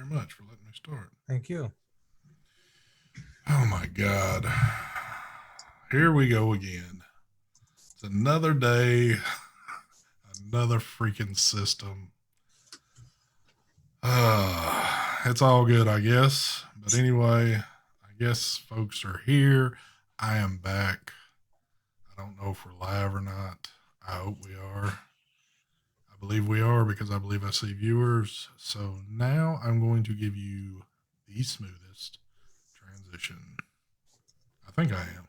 very much for letting me start. Thank you. Oh my God. Here we go again. It's another day, another freaking system. It's all good, I guess. But anyway, I guess folks are here. I am back. I don't know if we're live or not. I hope we are. I believe we are because I believe I see viewers. So now I'm going to give you the smoothest transition. I think I am.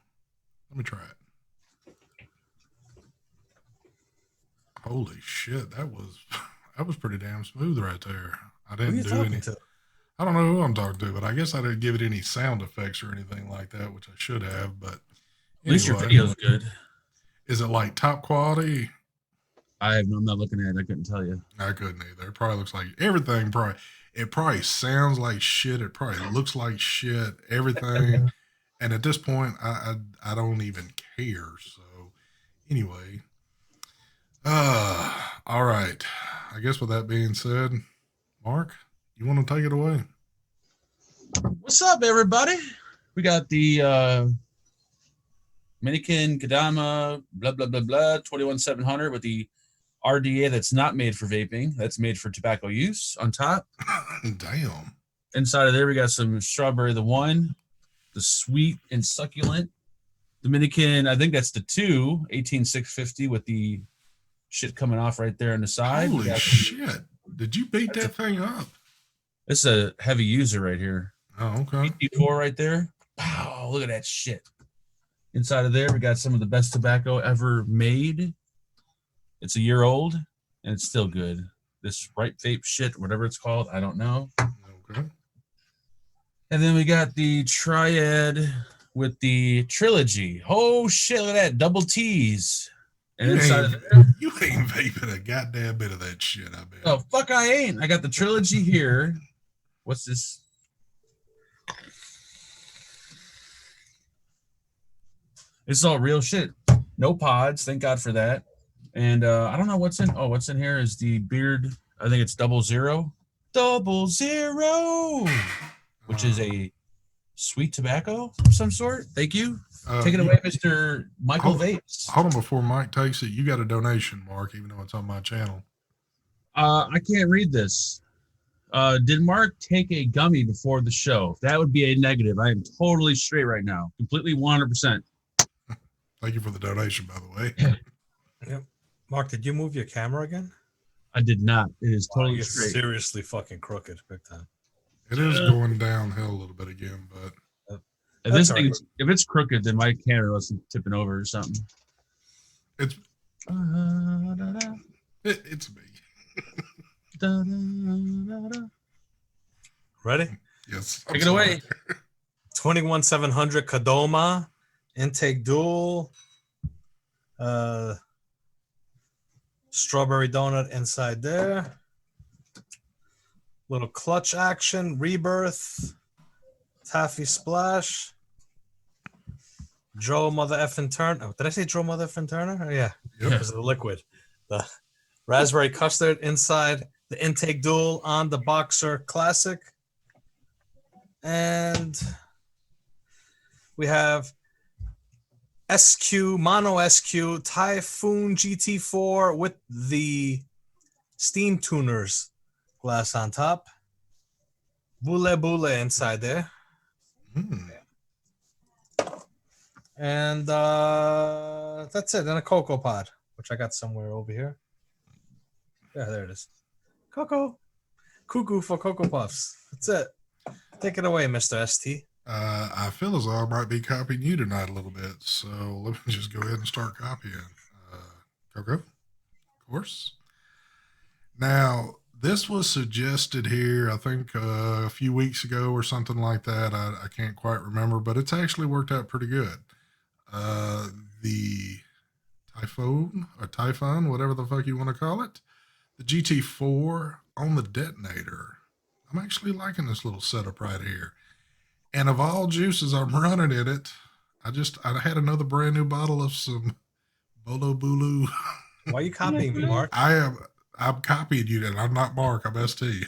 Let me try it. Holy shit, that was pretty damn smooth right there. I didn't do any. I don't know who I'm talking to, but I guess I didn't give it any sound effects or anything like that, which I should have. But at least your video's good. Is it like top quality? I'm not looking at it. I couldn't tell you. I couldn't either. It probably looks like everything. It probably sounds like shit. It probably looks like shit. Everything. And at this point, I don't even care. So anyway, all right. I guess with that being said, Mark, you want to take it away? What's up, everybody? We got the Minikin Kadama blah blah blah blah 21700 with the RDA that's not made for vaping. That's made for tobacco use on top. Damn. Inside of there, we got some strawberry the one, the sweet and succulent. Dominican, I think that's the 18650 with the shit coming off right there on the side. Holy shit. Did you beat that thing up? This is a heavy user right here. Oh, okay. PT4 right there. Wow, look at that shit. Inside of there, we got some of the best tobacco ever made. It's a year old, and it's still good. This Ripe Vape shit, whatever it's called, I don't know. Okay. And then we got the Triad with the Trilogy. Oh, shit, look at that. Double T's. And inside of there, you ain't vaping a goddamn bit of that shit, I bet. Oh, fuck, I ain't. I got the Trilogy here. What's this? It's all real shit. No pods. Thank God for that. And I don't know what's in. Oh, what's in here is the Beard. I think it's 00. 00, which is a sweet tobacco of some sort. Thank you. Take it away, Mr. Michael Vapes. Hold on before Mike takes it. You got a donation, Mark, even though it's on my channel. I can't read this. Did Mark take a gummy before the show? That would be a negative. I am totally straight right now. Completely 100%. Thank you for the donation, by the way. Yep. Mark, did you move your camera again? I did not. It is totally straight. Seriously fucking crooked, big time. It is going downhill a little bit again, but if it's crooked, then my camera was tipping over or something. It's me. Ready? Yes. Take it away. 21700 Kadoma, intake dual, strawberry donut inside there. Little clutch action, rebirth, taffy splash, Joe Mother Effin Turner. Did I say Joe Mother Effin Turner? Oh, yeah, because of the liquid. The raspberry custard inside the intake dual on the Boxer Classic. And we have Mono SQ Typhoon GT4 with the Steam Tuners glass on top. Bule Bule inside there. And that's it. And a Cocoa Pod, which I got somewhere over here. Yeah, there it is. Cocoa. Cuckoo for Cocoa Puffs. That's it. Take it away, Mr. ST. I feel as though I might be copying you tonight a little bit, so let me just go ahead and start copying. Coco, of course. Now, this was suggested here, I think a few weeks ago or something like that. I can't quite remember, but it's actually worked out pretty good. The Typhoon, whatever the fuck you want to call it, the GT4 on the detonator. I'm actually liking this little setup right here. And of all juices I'm running in it, I had another brand new bottle of some Bolo Bulu. Why are you copying me, Mark? I'm copying you, and I'm not Mark. I'm ST.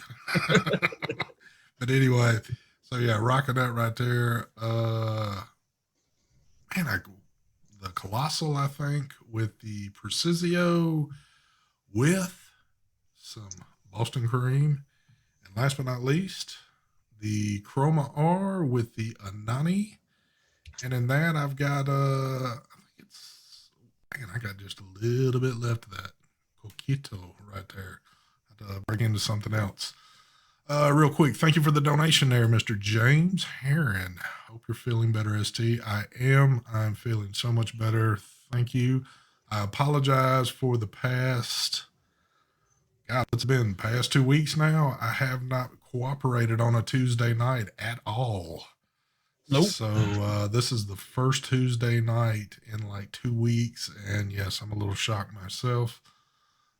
But anyway, so yeah, rocking that right there. Man, the Colossal, I think, with the Precisio with some Boston cream. And last but not least, the Chroma R with the Anani. And in that, I've got, I think it's, man, I got just a little bit left of that Coquito right there. I'd break into something else. Real quick, thank you for the donation there, Mr. James Heron. Hope you're feeling better, ST. I am. I'm feeling so much better. Thank you. I apologize for the past, God, it's been past 2 weeks now. I have not cooperated on a Tuesday night at all. Nope. So this is the first Tuesday night in like 2 weeks. And yes, I'm a little shocked myself,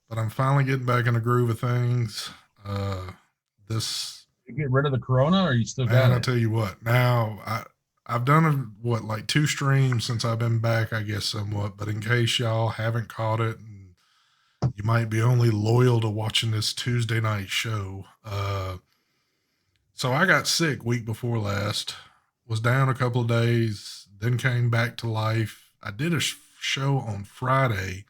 but I'm finally getting back in the groove of things. This You get rid of the corona, or you still man, got I it? tell you what. Now I've done what like 2 streams since I've been back, I guess somewhat. But in case y'all haven't caught it, and you might be only loyal to watching this Tuesday night show. So I got sick week before last, was down a couple of days, then came back to life. I did a show on Friday,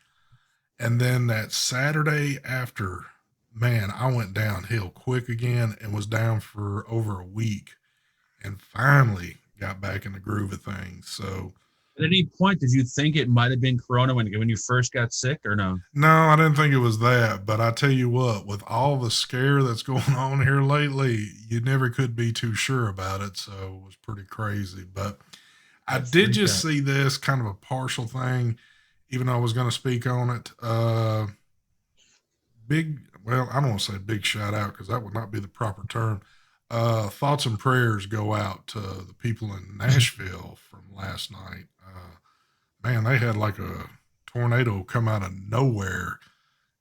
and then that Saturday after, man, I went downhill quick again and was down for over a week and finally got back in the groove of things. So, At any point, did you think it might have been corona when you first got sick, or no? no, I didn't think it was that. But I tell you what, with all the scare that's going on here lately, you never could be too sure about it. So it was pretty crazy. But I Let's did just recap. see this kind of a partial thing, even though I was going to speak on it. Big, well, I don't want to say big shout out because that would not be the proper term. Thoughts and prayers go out to the people in Nashville from last night. Man, they had like a tornado come out of nowhere,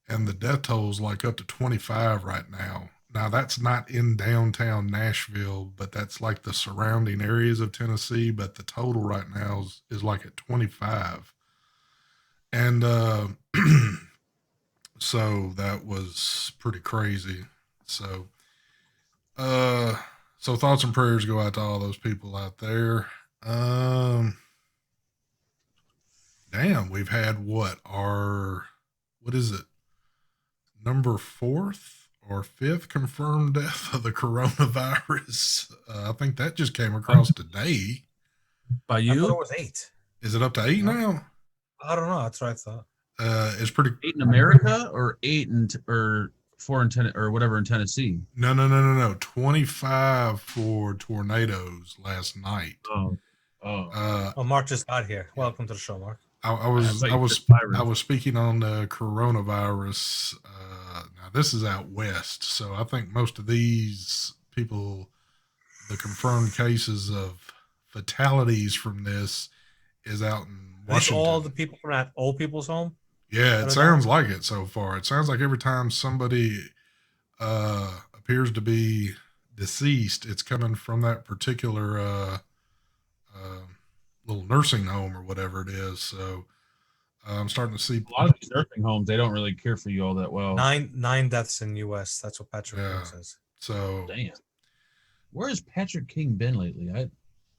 and the death toll's like up to 25 right now. Now, that's not in downtown Nashville, but that's like the surrounding areas of Tennessee. But the total right now is like at 25. And so that was pretty crazy. So, uh, so thoughts and prayers go out to all those people out there. Um, Damn, we've had what is it, number fourth or fifth confirmed death of the coronavirus. I think that just came across today. By I thought it you? was 8. Is it up to 8 No? now? I don't know. That's what I thought. It's pretty. 8 in America, or 8 in or 4 in or whatever in Tennessee? No. 25 for tornadoes last night. Oh, Uh, Oh, Mark just got here. Welcome to the show, Mark. I I was thought I you was said virus. I was speaking on the coronavirus. Now this is out west, so I think most of these people, the confirmed cases of fatalities from this, is out in Are these all Washington. the people from that old people's home? Yeah, that it are sounds down? like it so far. It sounds like every time somebody appears to be deceased, it's coming from that particular uh, little nursing home or whatever it is. So I'm starting to see. A lot of these nursing homes, they don't really care for you all that well. Nine deaths in U.S. That's what Patrick Yeah. King says. So Damn. Where has Patrick King been lately?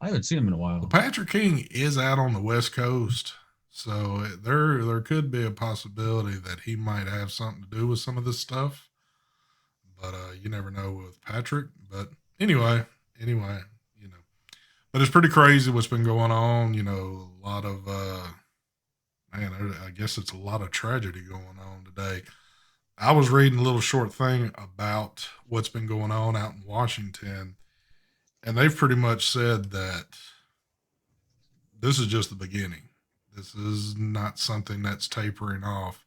I haven't seen him in a while. well, Patrick King is out on the West Coast, so there could be a possibility that he might have something to do with some of this stuff. But you never know with Patrick. But anyway, you know. But it's pretty crazy what's been going on. You know, a lot of man, I guess it's a lot of tragedy going on today. I was reading a little short thing about what's been going on out in Washington, and they've pretty much said that this is just the beginning. This is not something that's tapering off.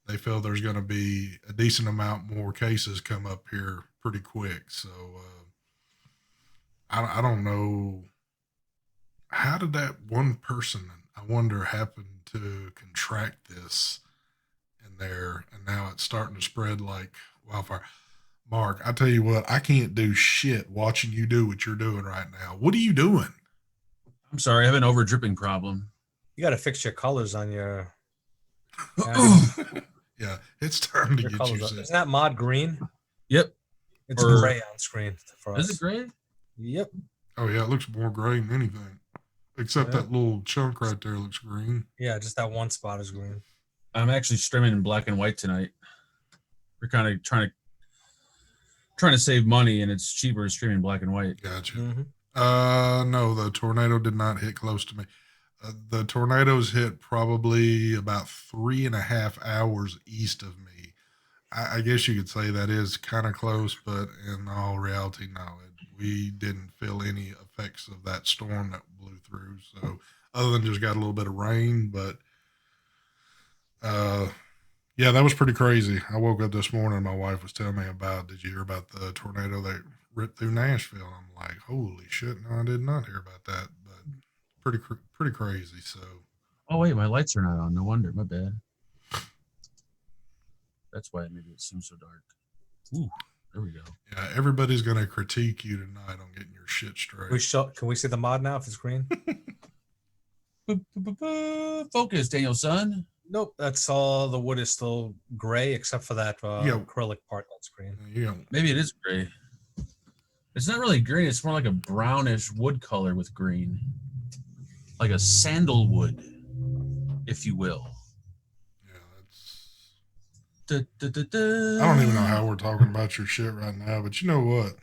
They feel there's going to be a decent amount more cases come up here pretty quick. So I don't know, how did that one person, I wonder, happen to contract this in there, and now it's starting to spread like wildfire. Mark, I tell you what, I can't do shit watching you do what you're doing right now. What are you doing? I'm sorry, I have an over dripping problem. You got to fix your colors on your Yeah, it's time to your get colors. you Up. set. Isn't that mod green? Yep. It's Or- gray on screen for us. Is it gray? Yep. Oh yeah, it looks more gray than anything. Except Yeah. that little chunk right there looks green. Yeah, just that one spot is green. I'm actually streaming in black and white tonight. We're kind of trying to save money, and it's cheaper to stream in black and white. Gotcha. Mm-hmm. No, the tornado did not hit close to me. The tornadoes hit probably about 3.5 hours east of me. I guess you could say that is kind of close, but in all reality, no. We didn't feel any effects of that storm that blew through. So, other than just got a little bit of rain, but yeah, that was pretty crazy. I woke up this morning and my wife was telling me about, did you hear about the tornado that ripped through Nashville? I'm like, holy shit, no, I did not hear about that. But pretty crazy. So, Oh wait, my lights are not on. No wonder. My bad. That's why maybe it seems so dark. Ooh, there we go. yeah, everybody's going to critique you tonight on getting your shit straight. Can we see the mod now if it's green? Boop, boop, boop, boop. Focus, Daniel son. Nope. That's all. The wood is still gray except for that Yeah. acrylic part that's green. Yeah, Maybe it is gray. It's not really green. It's more like a brownish wood color with green, like a sandalwood, if you will. yeah, that's. Da, da, da, da. I don't even know how we're talking about your shit right now, but you know what?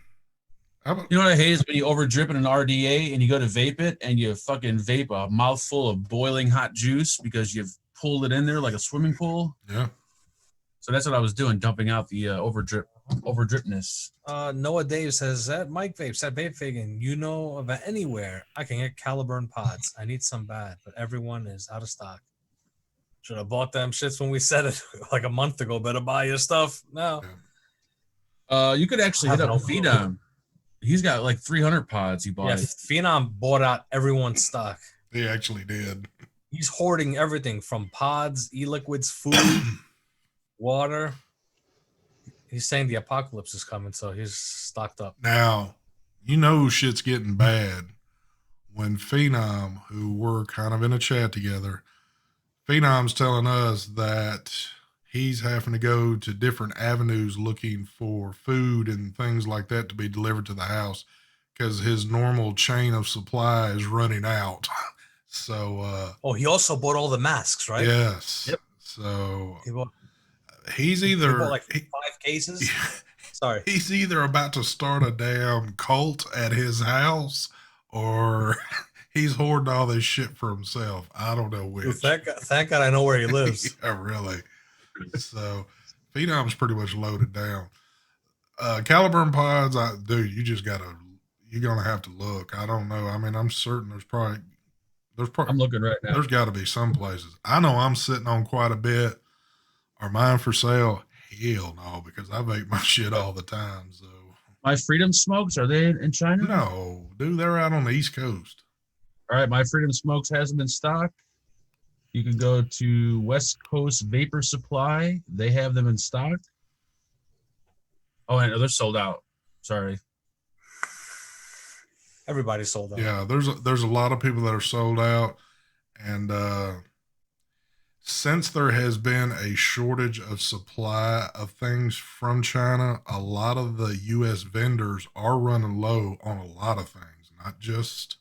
How about You know what I hate is when you over drip in an RDA and you go to vape it and you fucking vape a mouthful of boiling hot juice because you've pulled it in there like a swimming pool. yeah? So that's what I was doing, dumping out the over dripness. Noah Dave says that Mike vapes that vape vegan. You know of anywhere I can get Caliburn pods. I need some bad, but everyone is out of stock. Should have bought them shits when we said it like a month ago. Better buy your stuff now. You could actually hit up Phenom. He's got like 300 pods he bought. Yeah, Phenom bought out everyone's stock. He actually did. He's hoarding everything from pods, e-liquids, food, water. He's saying the apocalypse is coming, so he's stocked up. Now, you know shit's getting bad when Phenom, who we're kind of in a chat together, Phenom's telling us that he's having to go to different avenues looking for food and things like that to be delivered to the house because his normal chain of supply is running out. So, Oh, he also bought all the masks, right? yes. Yep. So He bought, he's he either bought like 5 cases. Sorry. he's either about to start a damn cult at his house or he's hoarding all this shit for himself. I don't know which. Dude, thank God I know where he lives. Yeah, really. So Phenom's pretty much loaded down. Caliburn pods, dude, you're gonna have to look. I don't know. I mean, I'm certain there's probably I'm looking right now. there's got to be some places. I know I'm sitting on quite a bit. Are mine for sale? Hell no, because I vape my shit all the time. So My Freedom Smokes, are they in China? no, dude, they're out on the East Coast. All right, My Freedom Smokes has them in stock. You can go to West Coast Vapor Supply. They have them in stock. Oh, and they're sold out. Sorry. Everybody sold out. Yeah, there's a lot of people that are sold out, and since there has been a shortage of supply of things from China, a lot of the U.S. vendors are running low on a lot of things, not just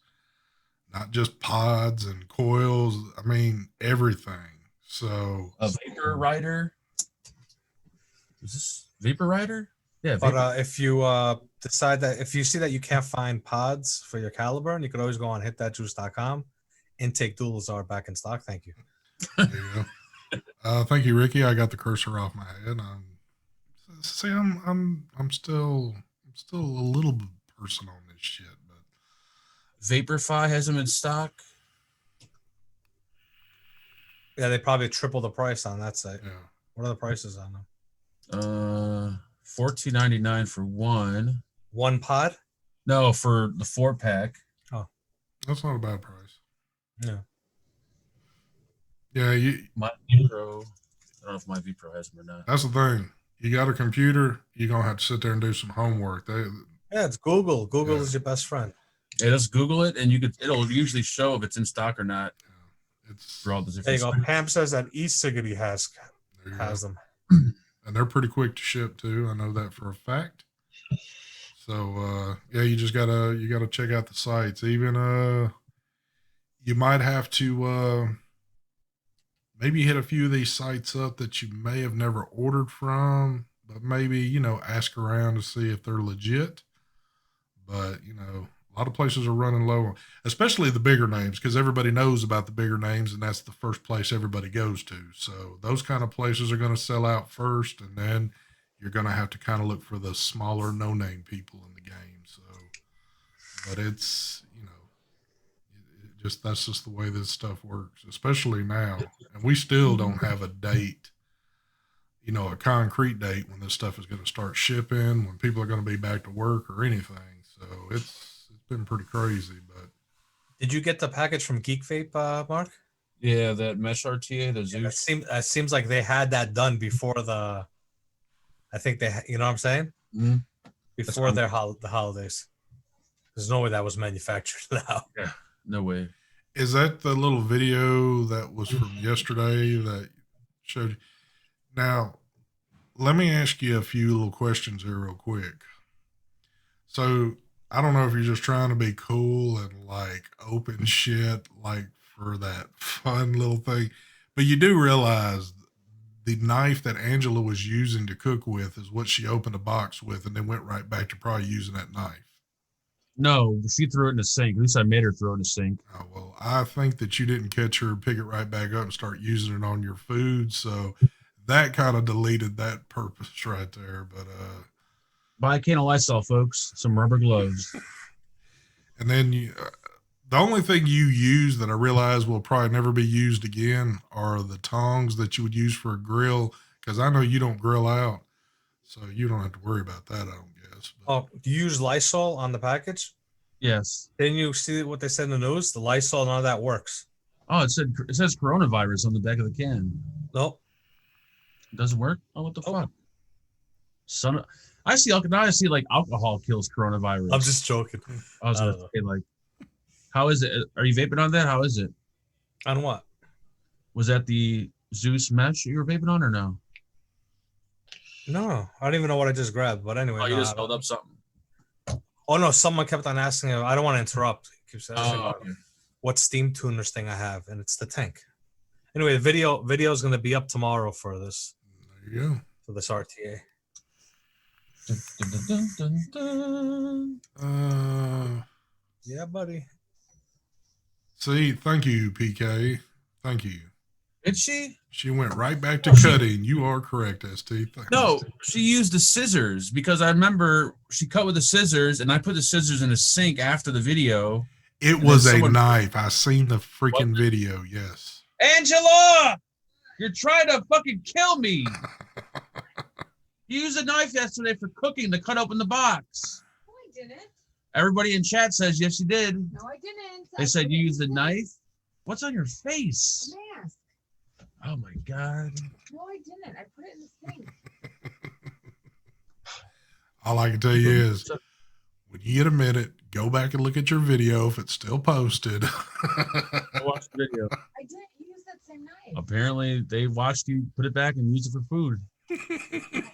pods and coils. I mean everything. So A Vapor Rider. Is this Vapor Rider? Yeah. Vapor. But if you decide that if you see that you can't find pods for your Caliburn, you could always go on hitthatjuice.com. Intake duals are back in stock. Thank you. there you go. Thank you, Ricky. I got the cursor off my head. I'm still a little person on this shit, but Vaporfy has them in stock. Yeah, they probably triple the price on that site. yeah. What are the prices on them? $14.99 for one. One pod? No, for the 4-pack. That's not a bad price. Yeah. Yeah, My Vipro. I don't know if My Vipro has them or not. that's the thing. You got a computer, you're gonna have to sit there and do some homework. Yeah, it's Google. Google Yeah. is your best friend. Yeah, just Google it, and it'll usually show if it's in stock or not It's for all the There you different. go. Pam says that e-ciggity has there you go. them. And they're pretty quick to ship too. I know that for a fact. So yeah, you gotta check out the sites. Even you might have to maybe hit a few of these sites up that you may have never ordered from, but maybe ask around to see if they're legit. But a lot of places are running low, especially the bigger names, because everybody knows about the bigger names, and that's the first place everybody goes to. So those kind of places are going to sell out first, and then you're going to have to kind of look for the smaller, no-name people in the game. So, but it's just that's just the way this stuff works, especially now, and we still don't have a date. A concrete date when this stuff is going to start shipping, when people are going to be back to work or anything. So it's been pretty crazy. But Did you get the package from Geek Vape, Mark? Yeah, that mesh RTA, the It Zeus. seems like they had that done before the. I think you know what I'm saying? Mhm. Before the holidays. There's no way that was manufactured now. Yeah, no way. is that the little video that was from yesterday that showed? Now, let me ask you a few little questions here, real quick. So, I don't know if you're just trying to be cool and like open shit, like for that fun little thing, but you do realize the knife that Angela was using to cook with is what she opened a box with and then went right back to probably using that knife. No, she threw it in the sink. At least I made her throw it in the sink. Oh, well, I think that you didn't catch her pick it right back up and start using it on your food. So that kind of deleted that purpose right there. Buy a can of Lysol, folks. Some rubber gloves. And then the only thing you use that I realize will probably never be used again are the tongs that you would use for a grill. Because I know you don't grill out. So you don't have to worry about that, I don't guess. But Oh, do you use Lysol on the package? Yes. Didn't you see what they said in the news? The Lysol, none of that works. Oh, it says coronavirus on the back of the can. Nope. It doesn't work. Oh, what the Oh. fuck? Son of, I see like alcohol kills coronavirus. I'm just joking. I was I gonna don't know. say like, how is it? Are you vaping on that? How is it? On what? Was that the Zeus mesh you were vaping on or no? No, I don't even know what I just grabbed. But anyway, Oh, you no, just held up something. Oh no, someone kept on asking. I don't want to interrupt. He keeps asking Oh, about what steam tuners thing I have, and it's the tank. Anyway, the video is going to be up tomorrow for this there you go. RTA. Dun, dun, dun, dun. Yeah, buddy. See, thank you, PK. Thank you. Did she? She went right back to cutting. You are correct, ST. No, she used the scissors because I remember she cut with the scissors, and I put the scissors in a sink after the video. It And was then a someone- knife. I seen the freaking video. Yes. Angela, you're trying to fucking kill me. You used a knife yesterday for cooking to cut open the box. No, I didn't. Everybody in chat says yes, you did. No, I didn't. They I said put you it in used a the knife. What's on your face? mask. Oh my god. No, I didn't. I put it in the sink. All I can tell you is when you get a minute, go back and look at your video if it's still posted. I watched the video. I didn't use that same knife. Apparently, they watched you put it back and use it for food. I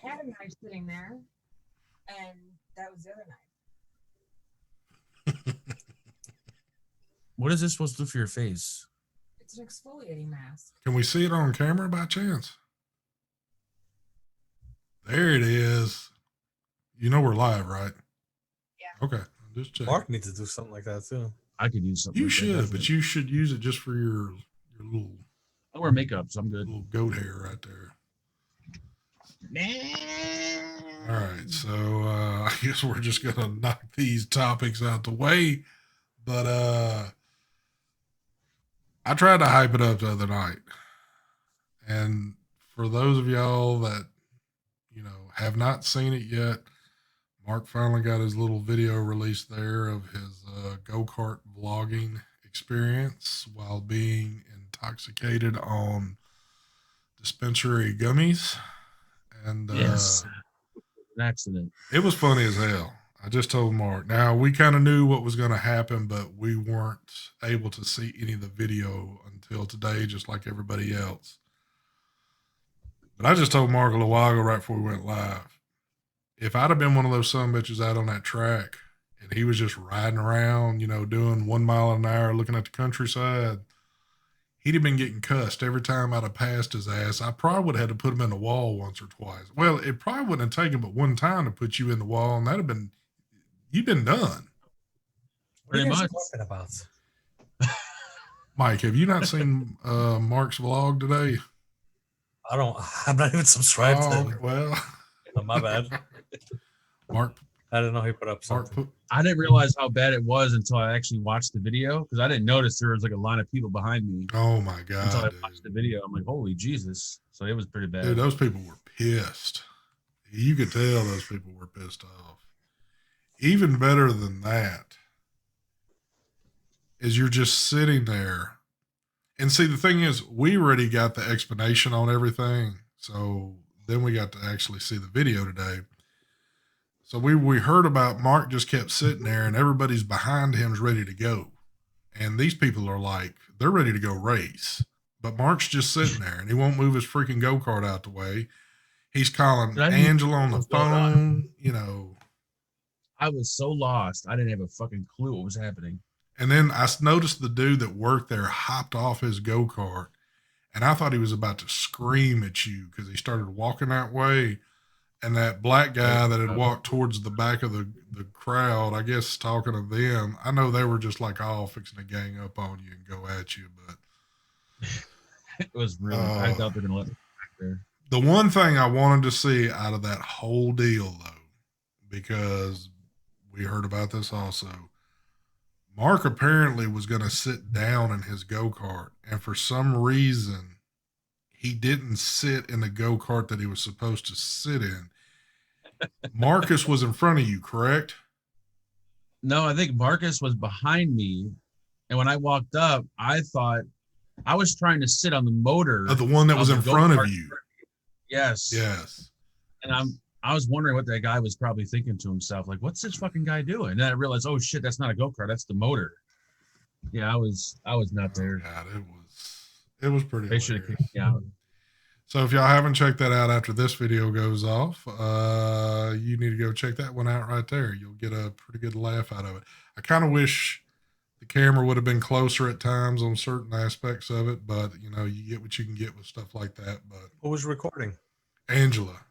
had a knife sitting there, and that was the other knife. What is this supposed to do for your face? It's an exfoliating mask. Can we see it on camera by chance? There it is. You know we're live, right? Yeah. Okay. I'm just checking. Mark needs to do something like that too. I could use something. You like that, should, definitely. but you should use it just for your little I wear makeup, so I'm good. goat hair right there. All right, so I guess we're just gonna knock these topics out the way. But I tried to hype it up the other night, and for those of y'all that have not seen it yet, Mark finally got his little video released there of his go-kart vlogging experience while being intoxicated on dispensary gummies. And Yes. An accident. it was funny as hell. I just told Mark. Now, we kind of knew what was going to happen, but we weren't able to see any of the video until today, just like everybody else. But I just told Mark a little while ago, right before we went live. if I'd have been one of those son bitches out on that track and he was just riding around, doing 1 mile an hour, looking at the countryside, he'd have been getting cussed every time I'd have passed his ass. I probably would have had to put him in the wall once or twice. Well, it probably wouldn't have taken but one time to put you in the wall, and that'd have been, you've been done. What are Pretty you guys much. talking about? Mike, have you not seen Mark's vlog today? I'm not even subscribed to Oh, it. well. Oh, my bad. Mark, I didn't know he put up Mark something. put, I didn't realize how bad it was until I actually watched the video because I didn't notice there was like a line of people behind me oh my until I God, watched the dude. video. I'm like, holy Jesus! So it was pretty bad. Dude, those people were pissed. You could tell those people were pissed off. Even better than that is you're just sitting there. And see, the thing is, we already got the explanation on everything. So then we got to actually see the video today. So we heard about Mark just kept sitting there and everybody's behind him's ready to go. And these people are like, they're ready to go race. But Mark's just sitting there and he won't move his freaking go-kart out the way. He's calling Did I even- Angela on the what's going phone, I was so lost. I didn't have a fucking clue what was happening. And then I noticed the dude that worked there hopped off his go-kart. And I thought he was about to scream at you because he started walking that way. And that black guy that had walked towards the back of the crowd, I guess talking to them, I know they were just like all fixing to gang up on you and go at you. But It was really. I thought they were gonna let me back there. the one thing I wanted to see out of that whole deal, though, because we heard about this also, Mark apparently was going to sit down in his go-kart. And for some reason, he didn't sit in the go-kart that he was supposed to sit in. Marcus was in front of you, correct? No, I think Marcus was behind me, and when I walked up, I thought I was trying to sit on the motor. The one that was of in the front of go-kart. you. Yes. Yes. And I was wondering what that guy was probably thinking to himself, like, what's this fucking guy doing? And then I realized, oh shit, that's not a go-kart, that's the motor. Yeah, I was not there. God, it was pretty They should have hilarious. kicked me out. So if y'all haven't checked that out after this video goes off, you need to go check that one out right there. You'll get a pretty good laugh out of it. I kind of wish the camera would have been closer at times on certain aspects of it, but you get what you can get with stuff like that. But Who was recording? Angela.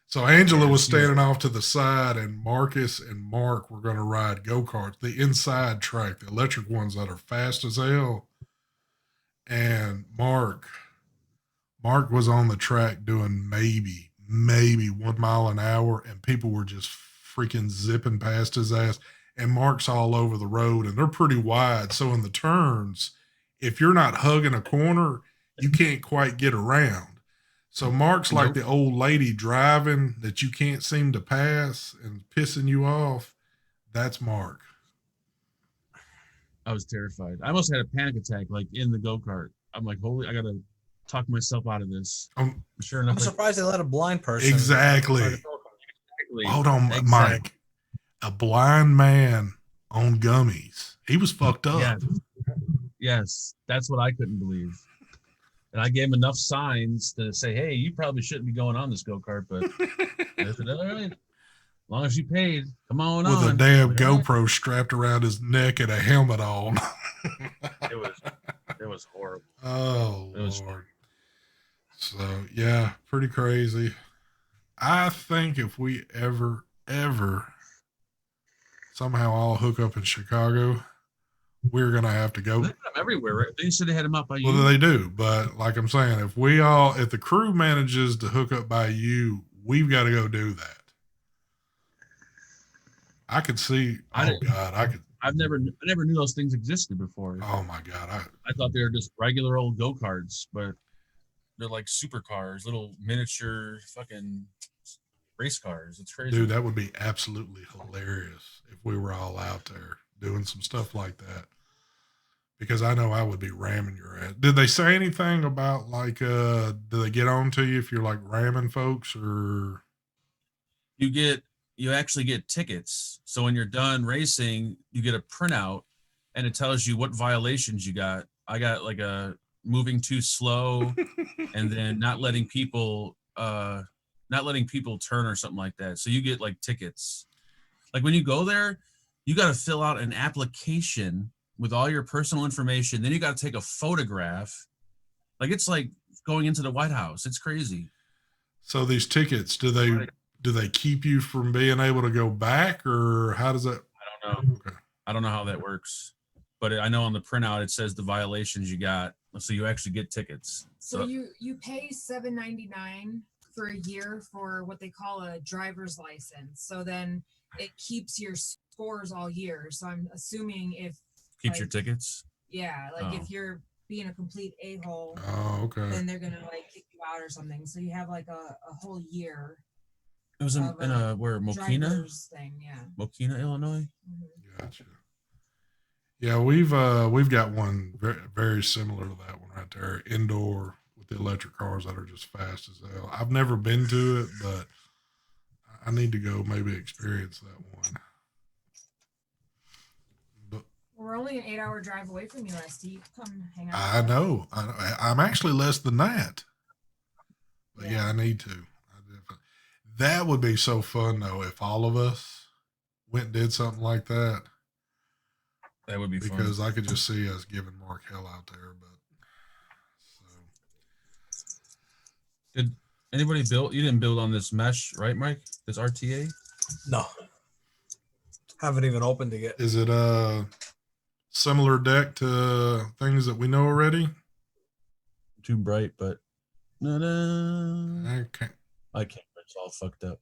So Angela was standing off to the side, and Marcus and Mark were going to ride go-karts, the inside track, the electric ones that are fast as hell. And Mark was on the track doing maybe 1 mile an hour, and people were just freaking zipping past his ass. And Mark's all over the road, and they're pretty wide. So in the turns, if you're not hugging a corner, you can't quite get around. So Mark's like the old lady driving that you can't seem to pass and pissing you off. That's Mark. I was terrified. I almost had a panic attack, like in the go-kart. I'm like, holy, I gotta talk myself out of this. Sure enough, I'm surprised they let a blind person. Exactly. exactly. Hold on, Exactly. Mike. A blind man on gummies. He was fucked up. Yes, that's what I couldn't believe. And I gave him enough signs to say, hey, you probably shouldn't be going on this go-kart, but I said, all right, as long as you paid, come on With on. a damn Like, all right. GoPro strapped around his neck and a helmet on. It was horrible. Oh, It was Lord. So, yeah, pretty crazy. I think if we ever somehow all hook up in Chicago, we're going to have to go. They got them everywhere, right? They said they had them up by you. Well, they do. But like I'm saying, if the crew manages to hook up by you, we've got to go do that. I could see. I never knew those things existed before. Oh my God. I thought they were just regular old go-karts, but they're like supercars, little miniature fucking race cars. It's crazy. Dude, that would be absolutely hilarious if we were all out there doing some stuff like that. Because I know I would be ramming your ass. Did they say anything about like do they get on to you if you're like ramming folks or you actually get tickets. So when you're done racing, you get a printout and it tells you what violations you got. I got like a moving too slow and then not letting people not letting people turn or something like that. So you get like tickets. Like when you go there, you got to fill out an application with all your personal information. Then you got to take a photograph. Like it's like going into the White House. It's crazy. So these tickets, do they keep you from being able to go back, or how does that? I don't know. Okay. I don't know how that works, but I know on the printout it says the violations you got, so you actually get tickets. So you pay $7.99 for a year for what they call a driver's license. So then it keeps your scores all year. So I'm assuming if keeps your like, tickets. Yeah, like Oh. if you're being a complete a-hole, Oh, okay. then they're gonna like kick you out or something. So you have like a whole year It was in of a where Mokina, driver's thing. Yeah. Mokina, Illinois. Mhm. Gotcha. Yeah, we've got one very, very similar to that one right there, indoor with the electric cars that are just fast as hell. I've never been to it, but I need to go maybe experience that one. But We're only an 8-hour drive away from you, Steve. Come hang out. I with us. know. I'm actually less than that. But yeah, Yeah. I need to. That would be so fun though if all of us went and did something like that. That would be Because fun. I could just see us giving Mark hell out there. But so Did anybody build? You didn't build on this mesh, right, Mike? This RTA? No. Haven't even opened it yet. is it a similar deck to things that we know already? Too bright, but I can't. I can't. It's all fucked up.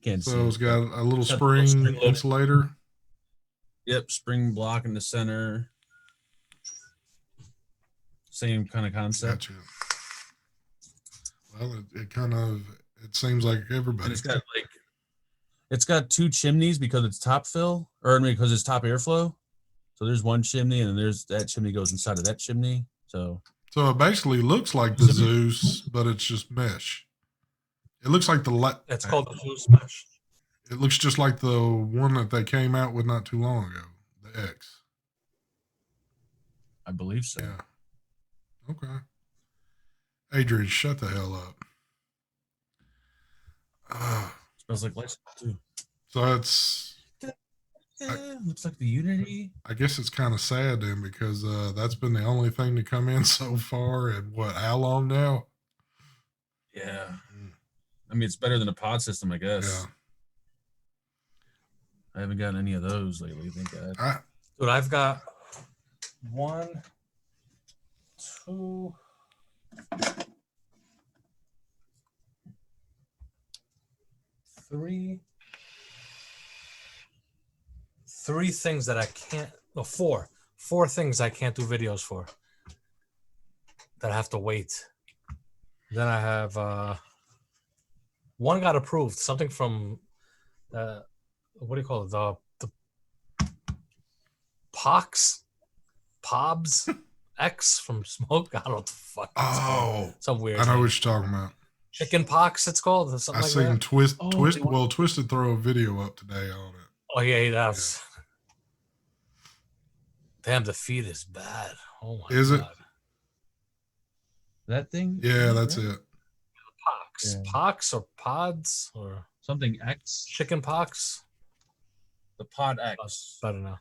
Can't see. So it's got a little Got the little spring spring loaded. insulator. Yep, spring block in the center. Same kind of concept. Gotcha. Well, it seems like And everybody. it's got two chimneys because it's top fill, or I mean, because it's top airflow. So there's one chimney, and then there's that chimney goes inside of that chimney. So it basically looks like the Zeus, but it's just mesh. It looks like It's called the Zeus Mesh. It looks just like the one that they came out with not too long ago, the X. I believe so. Yeah. Okay. Adrian, shut the hell up. Smells like license too. So it's, Looks like the Unity. I guess it's kind of sad then because that's been the only thing to come in so far. And how long now? Yeah. I mean, it's better than a pod system, I guess. Yeah. I haven't gotten any of those lately. Thank God. Dude, I've got 1, 2, 3 things that I can't. No, 4 things I can't do videos for. That I have to wait. Then I have one got approved. Something from what do you call it? The Pobs X from Smoke. I don't know what the fuck. It's called. Oh, Some weird. I know name. what you're talking about. Chicken pox. It's called. Or something I like seen that. Twisted throw a video up today on it. Oh yeah, that's. Damn, the feed is bad. Oh my god. Is it? That thing? Yeah, that's it. Pox. Yeah. Pox or pods or Something X. chicken pox? The Pod X. I don't know.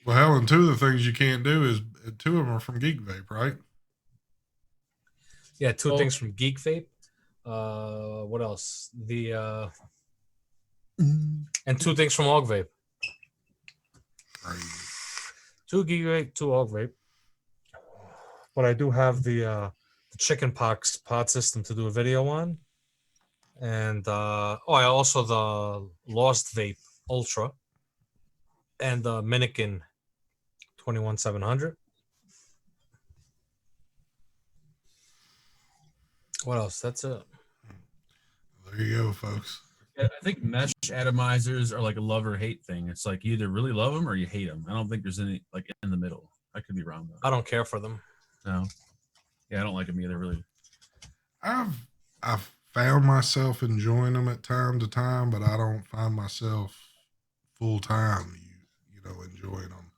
Well, hell, and 2 of the things you can't do is 2 of them are from Geek Vape, right? Yeah, 2 Oh. things from Geek Vape. What else? The and 2 things from Og Vape. Crazy. 2 Geek Vape, 2 Og Vape. But I do have the chicken pox pod system to do a video on. And I also the Lost Vape Ultra and the Minikin 21700. What else? That's it. There you go, folks. Yeah, I think mesh atomizers are like a love or hate thing. It's like you either really love them or you hate them. I don't think there's any like in the middle. I could be wrong though. I don't care for them. No. Yeah, I don't like them either, really. I've found myself enjoying them at time to time, but I don't find myself full time, enjoying them.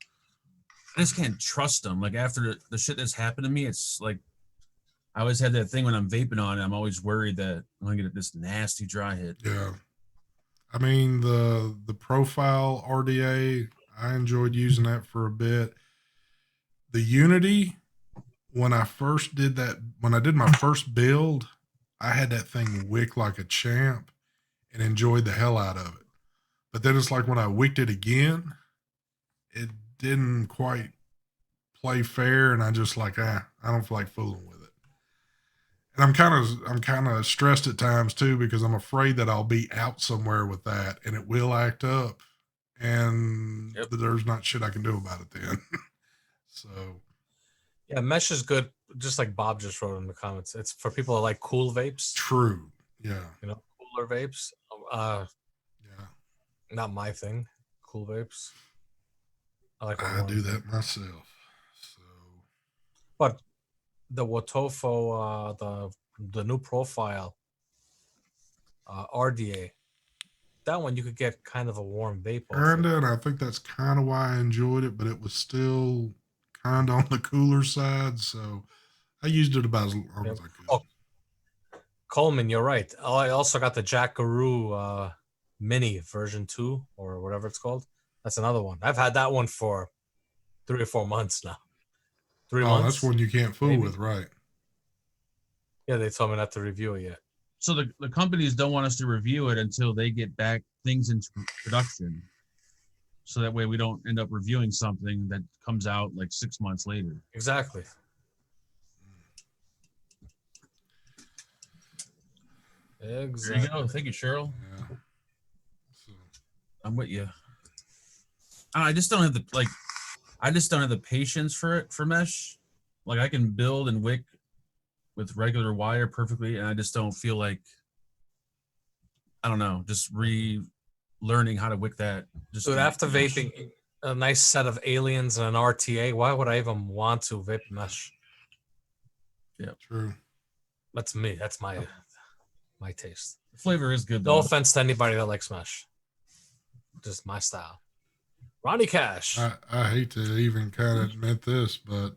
I just can't trust them. Like after the shit that's happened to me, it's like I always have that thing when I'm vaping on it. I'm always worried that I'm gonna get this nasty dry hit. Yeah. I mean the profile RDA, I enjoyed using that for a bit. The Unity, when I first did that, when I did my first build, I had that thing wick like a champ and enjoyed the hell out of it. But then it's like when I wicked it again, it didn't quite play fair, and I just like, I don't feel like fooling with it. And I'm kind of stressed at times too because I'm afraid that I'll be out somewhere with that and it will act up, and there's not shit I can do about it then. So Yeah, mesh is good. Just like Bob just wrote in the comments, it's for people that like cool vapes. true. Yeah. You know, cooler vapes. Yeah. Not my thing. Cool vapes. I like. I do that myself. So But the Wotofo, the new profile, RDA, that one you could get kind of a warm vape. and I think that's kind of why I enjoyed it, but it was still kind of on the cooler side, so I used it about as long as I could. Oh, Coleman, you're right. I also got the Jackaroo Mini version 2 or whatever it's called. That's another one. I've had that one for 3 or 4 months now. 3 months. That's one you can't fool maybe. with, right? Yeah, they told me not to review it yet. So the companies don't want us to review it until they get back things into production. So that way we don't end up reviewing something that comes out like 6 months later. Exactly. There you go. Thank you, Cheryl. Yeah. So, I'm with you. I just don't have the I just don't have the patience for it for mesh. Like I can build and wick with regular wire perfectly, and I just don't feel like I don't know, just relearning how to wick that. Just Dude, after vaping a nice set of aliens and an RTA, why would I even want to vape mesh? true. That's me. That's my taste. the flavor is good No though. offense to anybody that likes mesh. Just my style. Ronnie Cash. I hate to even kind of admit this, but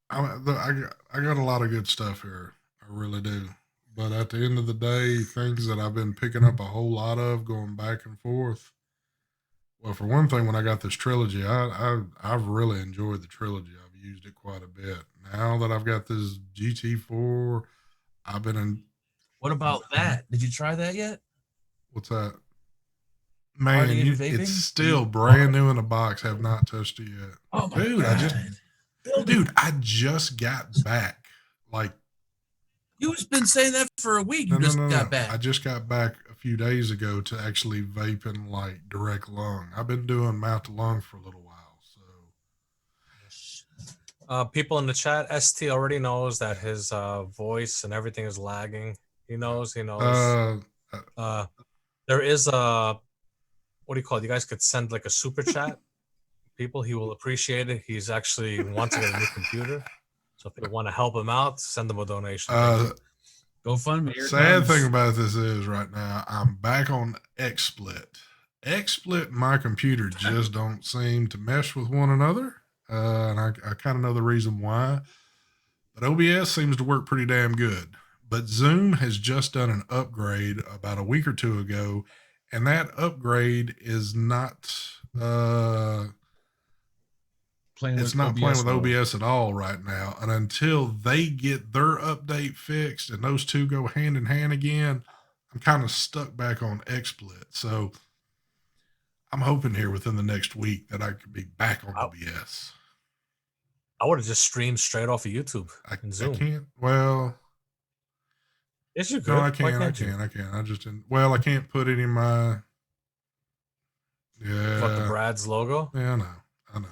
I got a lot of good stuff here. I really do. But at the end of the day, things that I've been picking up a whole lot of, going back and forth. Well, for one thing, when I got this trilogy, I've really enjoyed the trilogy. I've used it quite a bit. Now that I've got this GT4, I've been in. What about that? Did you try that yet? What's that? Man, Radiator vaping? it's still brand new in the box. Have not touched it yet. Oh my Dude, God. I just got back. Like, You've been saying that for a week. You just got back. I just got back a few days ago to actually vaping like direct lung. I've been doing mouth to lung for a little while. So People in the chat, ST already knows that his voice and everything is lagging. He knows. There is a, what do you call it? You guys could send like a super chat. People, he will appreciate it. He's actually wants to get a new computer. So if you want to help him out, send him a donation. GoFundMe. sad thing about this is right now I'm back on XSplit. XSplit and my computer just don't seem to mesh with one another. And I kind of know the reason why. But OBS seems to work pretty damn good. But Zoom has just done an upgrade about a week or two ago, and that upgrade is not playing with OBS at all right now. And until they get their update fixed and those two go hand in hand again, I'm kind of stuck back on XSplit. So I'm hoping here within the next week that I could be back on OBS. I would have just streamed straight off of YouTube and Zoom. I can't. Well, yes, you could. no, I can. I just didn't. Well, I can't put any of my. Yeah. What, the Brad's logo? Yeah, I know.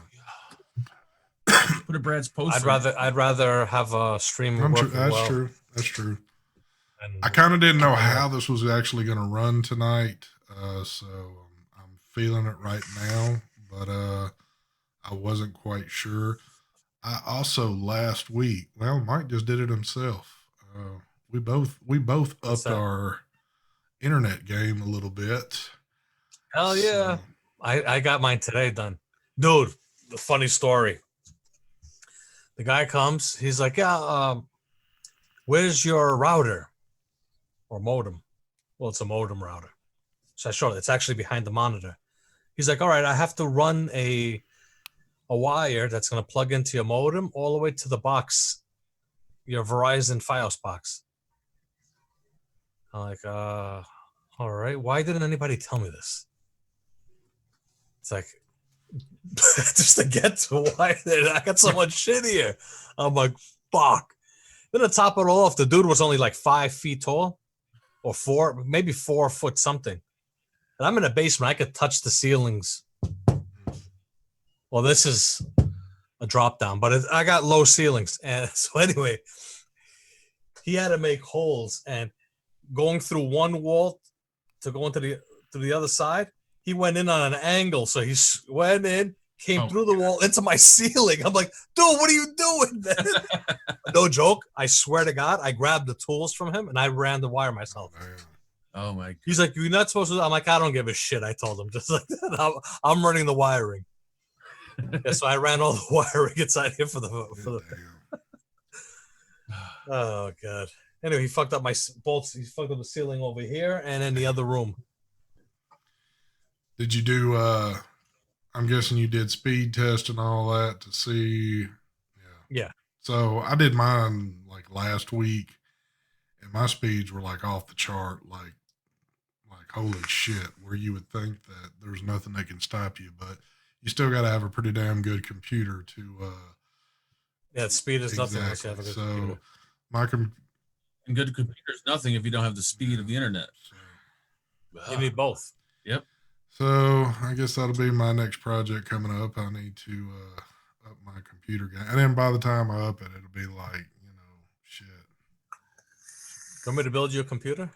Put a Brad's poster. I'd rather have a stream. That's true. And I kind of didn't know how this was actually going to run tonight, so I'm feeling it right now, but I wasn't quite sure. I also last week, well, Mike just did it himself. We both upped our internet game a little bit. Hell yeah! So, I got mine today done, dude. the funny story. The guy comes. He's like, "Yeah, where's your router or modem?" Well, it's a modem router. So I showed it. It's actually behind the monitor. He's like, "All right, I have to run a wire that's going to plug into your modem all the way to the box, your Verizon Fios box." I'm like, all right. Why didn't anybody tell me this? It's like, just to get to why I got so much shit here. I'm like, fuck. Then to top it all off, the dude was only like 5 feet tall, or 4, maybe 4 foot something. And I'm in a basement. I could touch the ceilings. Well, this is a drop down, but I got low ceilings. And so anyway, he had to make holes, and going through one wall to go into the other side, he went in on an angle. So he went in, came through the wall into my ceiling. I'm like, dude, what are you doing? No joke. I swear to God, I grabbed the tools from him and I ran the wire myself. Oh my God. He's like, "You're not supposed to." I'm like, "I don't give a shit." I told him just like that. I'm running the wiring. Yeah, so I ran all the wiring inside here for the. Oh God. Anyway, he fucked up my bolts. He fucked up the ceiling over here and in the other room. Did you do? I'm guessing you did speed test and all that to see. Yeah. So I did mine like last week, and my speeds were like off the chart, like holy shit. Where you would think that there's nothing that can stop you, but you still got to have a pretty damn good computer to. Yeah, speed is nothing unless you have a good computer. And good computer is nothing if you don't have the speed of the internet. You need both. Yep. So I guess that'll be my next project coming up. I need to up my computer game, and then by the time I up it, it'll be like shit. You want me to build you a computer?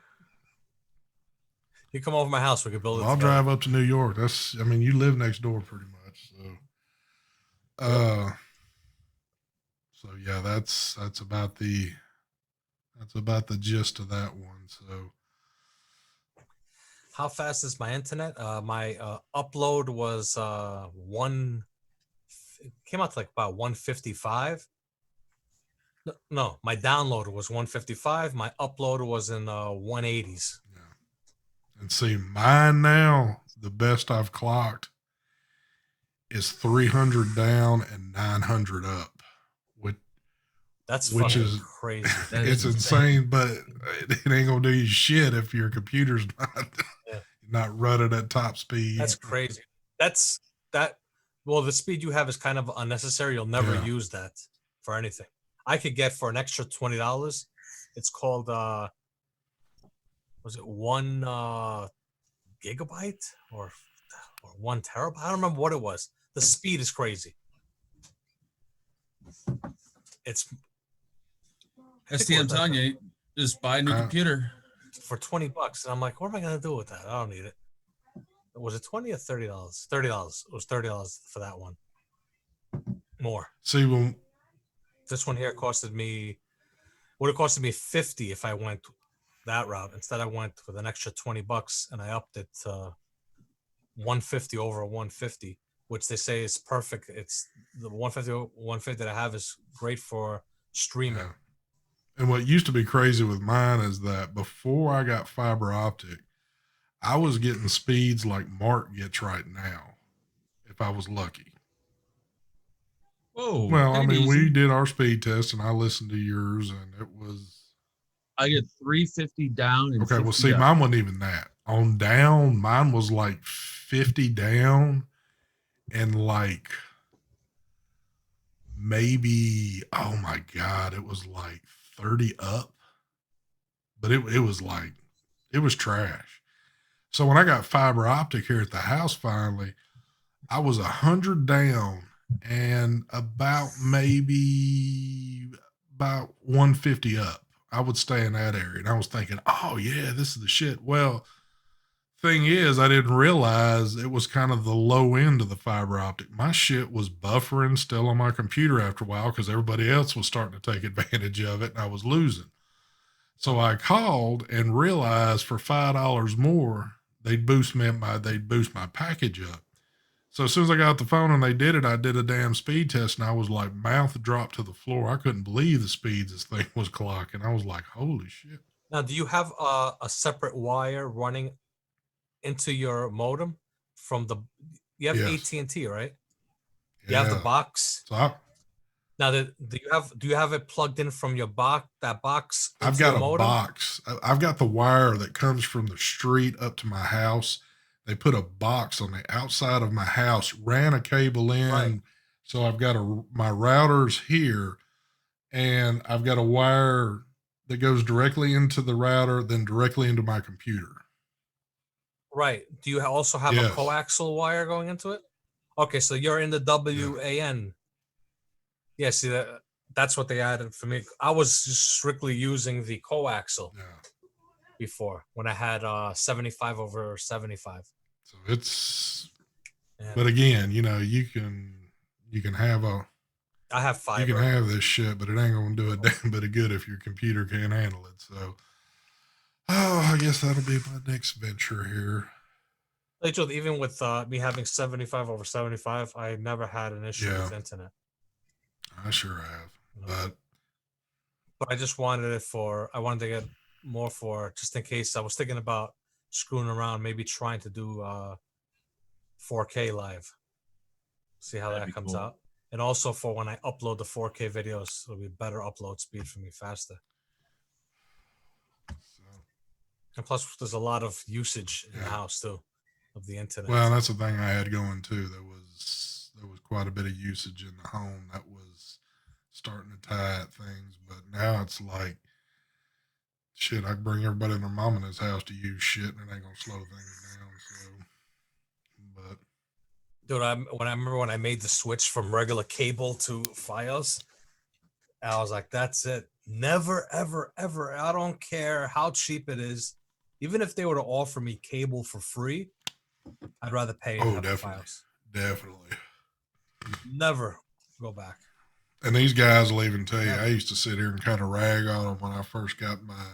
You come over to my house, we can build it. I'll drive up to New York. You live next door pretty much, so. So yeah, that's about the gist of that one. So. How fast is my internet? My upload was it came out to like about 155. No, my download was 155. My upload was in 180s. Yeah. And see, mine now, the best I've clocked is 300 down and 900 up. Which fucking is crazy. It's insane, but it ain't gonna do you shit if your computer's not running at top speed. That's crazy. Well, the speed you have is kind of unnecessary. You'll never use that for anything. I could get for an extra $20. It's called was it 1 gigabyte or 1 terabyte? I don't remember what it was. The speed is crazy. It's STM telling you, just buy a new computer for $20, and I'm like, what am I gonna do with that? I don't need it. Was it $20 or $30? $30. It was $30 for that one. More. See, when this one here would have costed me $50 if I went that route. Instead, I went with an extra $20, and I upped it to $150 over $150, which they say is perfect. It's the $150 that I have is great for streaming. Yeah. And what used to be crazy with mine is that before I got fiber optic, I was getting speeds like Mark gets right now, if I was lucky. Whoa. Well, I mean, we did our speed test, and I listened to yours, and it was. I get 350 down. And okay, well, see, mine wasn't even that. On down, mine was like 50 down, and like maybe, oh my God, it was like 30 up. But it was like, it was trash. So when I got fiber optic here at the house finally, I was 100 down and about 150 up. I would stay in that area. And I was thinking, oh yeah, this is the shit. Well, thing is, I didn't realize it was kind of the low end of the fiber optic. My shit was buffering still on my computer after a while because everybody else was starting to take advantage of it and I was losing. So I called and realized for $5 more, they'd boost my package up. So as soon as I got the phone and they did it, I did a damn speed test and I was like mouth dropped to the floor. I couldn't believe the speeds this thing was clocking. I was like, holy shit. Now, do you have a separate wire running into your modem from the? You have Yes. AT&T, right? You have the Yeah. box. So I, Now, do you have it plugged in from your box? That box. I've into got the a modem? box. I've got the wire that comes from the street up to my house. They put a box on the outside of my house, ran a cable in. Right. So I've got my router's here, and I've got a wire that goes directly into the router, then directly into my computer. Right. Do you also have Yes. a coaxial wire going into it? Okay, so you're in the WAN. Yeah, see that's what they added for me. I was just strictly using the coaxial Yeah. before when I had 75 over 75. So it's, And but again, you know, you can have I have you can fiber. have this shit, but it ain't gonna do a damn bit of good if your computer can't handle it. So, I guess that'll be my next venture here. Like, even with me having 75 over 75, I never had an issue Yeah. with internet. I sure have, But I just wanted it I wanted to get more for just in case. I was thinking about screwing around, maybe trying to do 4K live. See how That'd that be comes cool. out. And also for when I upload the 4K videos, it'll be better upload speed for me, faster. so, And plus, there's a lot of usage in the Yeah. house too of the internet. well, that's the thing I had going too. There was quite a bit of usage in the home that was starting to tie at things, but now it's like shit. I can bring everybody and their mom in this house to use shit, and it ain't gonna slow things down. So, but Dude, I remember when I made the switch from regular cable to FiOS, I was like, that's it. Never, ever, ever. I don't care how cheap it is. Even if they were to offer me cable for free, I'd rather pay and Oh, have the definitely. FiOS. definitely. Never go back. And these guys will even tell you, Yeah. I used to sit here and kind of rag on them when I first got my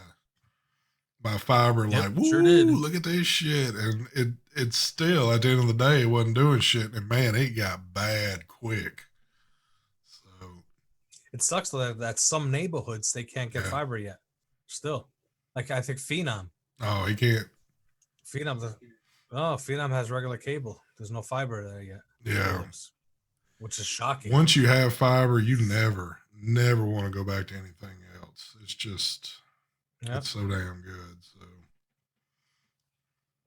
fiber. Yep, Like, woo, sure did. look at this shit, and it's still at the end of the day, it wasn't doing shit, and man, it got bad quick. So It sucks though that some neighborhoods they can't get Yeah. fiber yet. Still, like I think Phenom he can't. Phenom has regular cable. There's no fiber there yet. Yeah. Which is shocking. Once you have fiber, you never want to go back to anything else. It's just Yeah. it's so damn good. So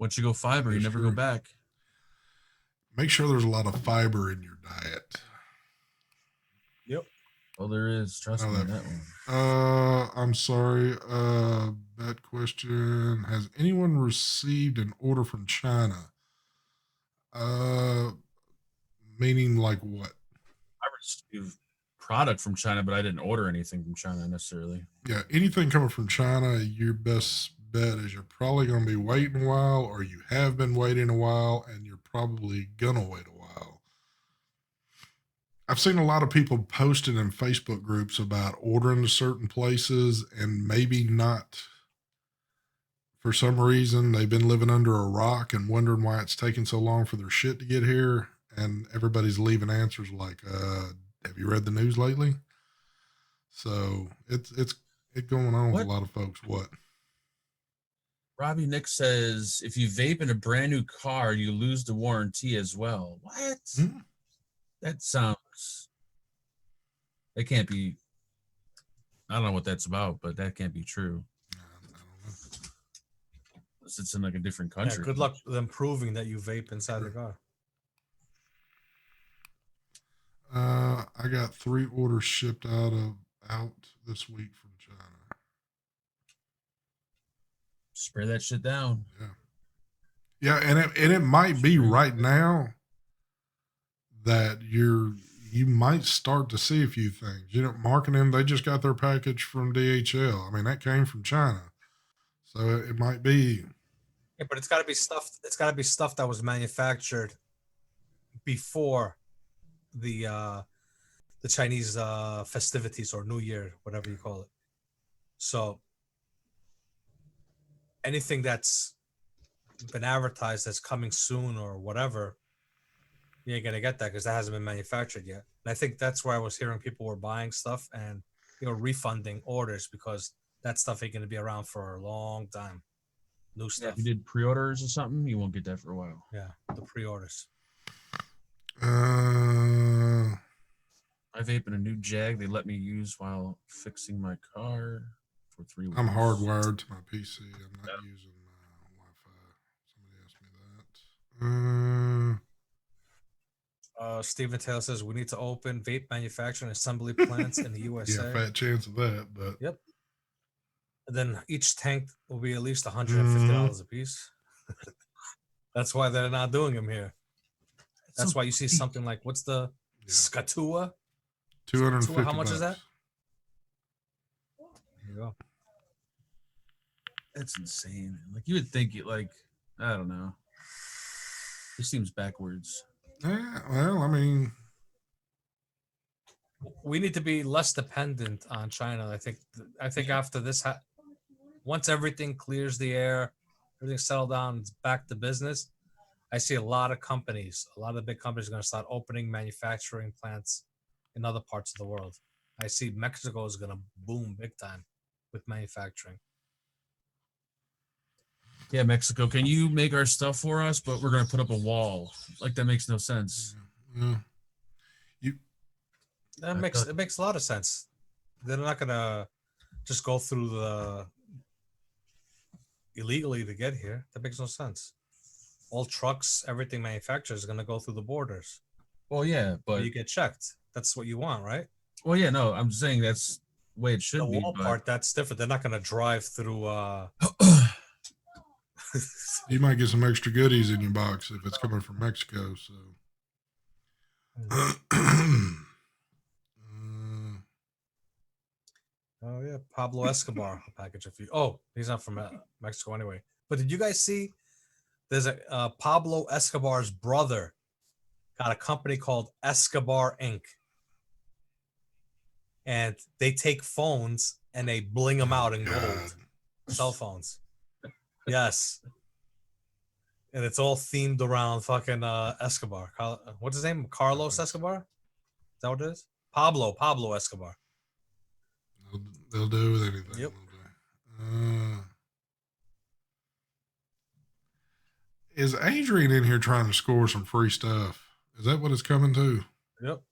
Once you go fiber, you That's never true. go back. make sure there's a lot of fiber in your diet. Yep. Oh, there is. Trust Oh, me, that- that one. I'm sorry. That question: has anyone received an order from China? Meaning like what? I received product from China, but I didn't order anything from China necessarily. Yeah, anything coming from China, your best bet is you're probably going to be waiting a while, or you have been waiting a while, and you're probably going to wait a while. I've seen a lot of people posting in Facebook groups about ordering to certain places and maybe not. For some reason, they've been living under a rock and wondering why it's taking so long for their shit to get here. And everybody's leaving answers like, have you read the news lately? So it's going on with What? a lot of folks. What? Robbie Nick says if you vape in a brand new car, you lose the warranty as well. What? Hmm? That sounds. That can't be. I don't know what that's about, but that can't be true. I don't know. Unless it's in like a different Yeah, country. good luck them proving that you vape inside the car. I got 3 orders shipped out this week from China. Spray that shit down. Yeah, and it might be right now that you might start to see a few things. You know, marketing, they just got their package from DHL. I mean, that came from China, so it might be. Yeah, but it's got to be stuff. It's got to be stuff that was manufactured before the Chinese festivities or New Year, whatever you call it. So anything that's been advertised as coming soon or whatever, You ain't gonna get that because that hasn't been manufactured yet. And I think that's where I was hearing people were buying stuff and refunding orders because that stuff ain't gonna be around for a long time. New Yeah, stuff. if you did pre-orders or something, you won't get that for a while. Yeah, the pre-orders. I vape in a new Jag they let me use while fixing my car for 3 weeks. I'm hardwired to my PC. I'm not using Wi-Fi. Somebody asked me that. Stephen Taylor says we need to open vape manufacturing assembly plants in the USA. Yeah, fat chance of that, but Yep. And then each tank will be at least $150 a piece. That's why they're not doing them here. That's why you see something like what's the Skatua? 250. How much is that? bucks. There you go. That's insane. Like you would think it like I don't know. It seems backwards. Yeah, well, I mean, We need to be less dependent on China. I think after this, once everything clears the air, everything's settled down, it's back to business. I see a lot of companies, a lot of big companies are going to start opening manufacturing plants in other parts of the world. I see Mexico is going to boom big time with manufacturing. Yeah, Mexico, can you make our stuff for us? But we're gonna put up a wall. Like that makes no sense. yeah. That makes it makes a lot of sense. They're not going to just go through the illegally to get here. That makes no sense. All trucks, everything manufactured is going to go through the borders. Well, yeah, but You get checked. That's what you want, right? well, yeah, no, I'm saying that's the way it should The be. wall but- part, that's different. They're not going to drive through. You might get some extra goodies in your box if it's coming from Mexico. So, Oh yeah, Pablo Escobar a package of you. Oh, he's not from Mexico anyway. But did you guys see? There's a Pablo Escobar's brother got a company called Escobar Inc. And they take phones and they bling them out in God. gold. Cell phones. Yes. And it's all themed around fucking Escobar. What's his name? Carlos Escobar? Is that what it is? Pablo Escobar. They'll do with anything. Yep. Is Adrian in here trying to score some free stuff? Is that what it's coming to? Yep.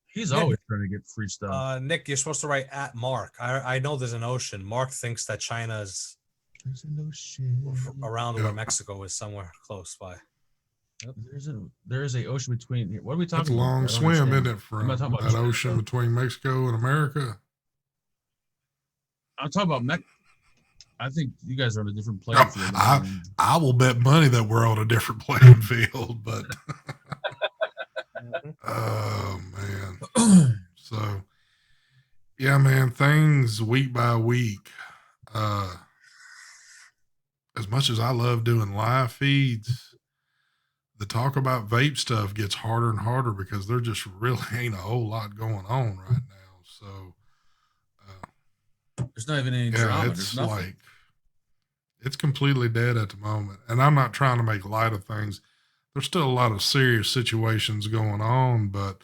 He's Nick- always trying to get free stuff. Nick, you're supposed to write at Mark. I know there's an ocean. Mark thinks that China's There's an ocean. around Yeah. where Mexico is, somewhere close by. There is a ocean between here. What are we talking That's a about? long I don't swim, understand. isn't it, from not talking about that China, ocean though. between Mexico and America? I'm talking about I think you guys are on a different playing field. I will bet money that we're on a different playing field, but oh man. So yeah, man, things week by week. As much as I love doing live feeds, the talk about vape stuff gets harder and harder because there just really ain't a whole lot going on right now. So There's not even any yeah, drama. it's There's nothing. like it's completely dead at the moment. And I'm not trying to make light of things. There's still a lot of serious situations going on, but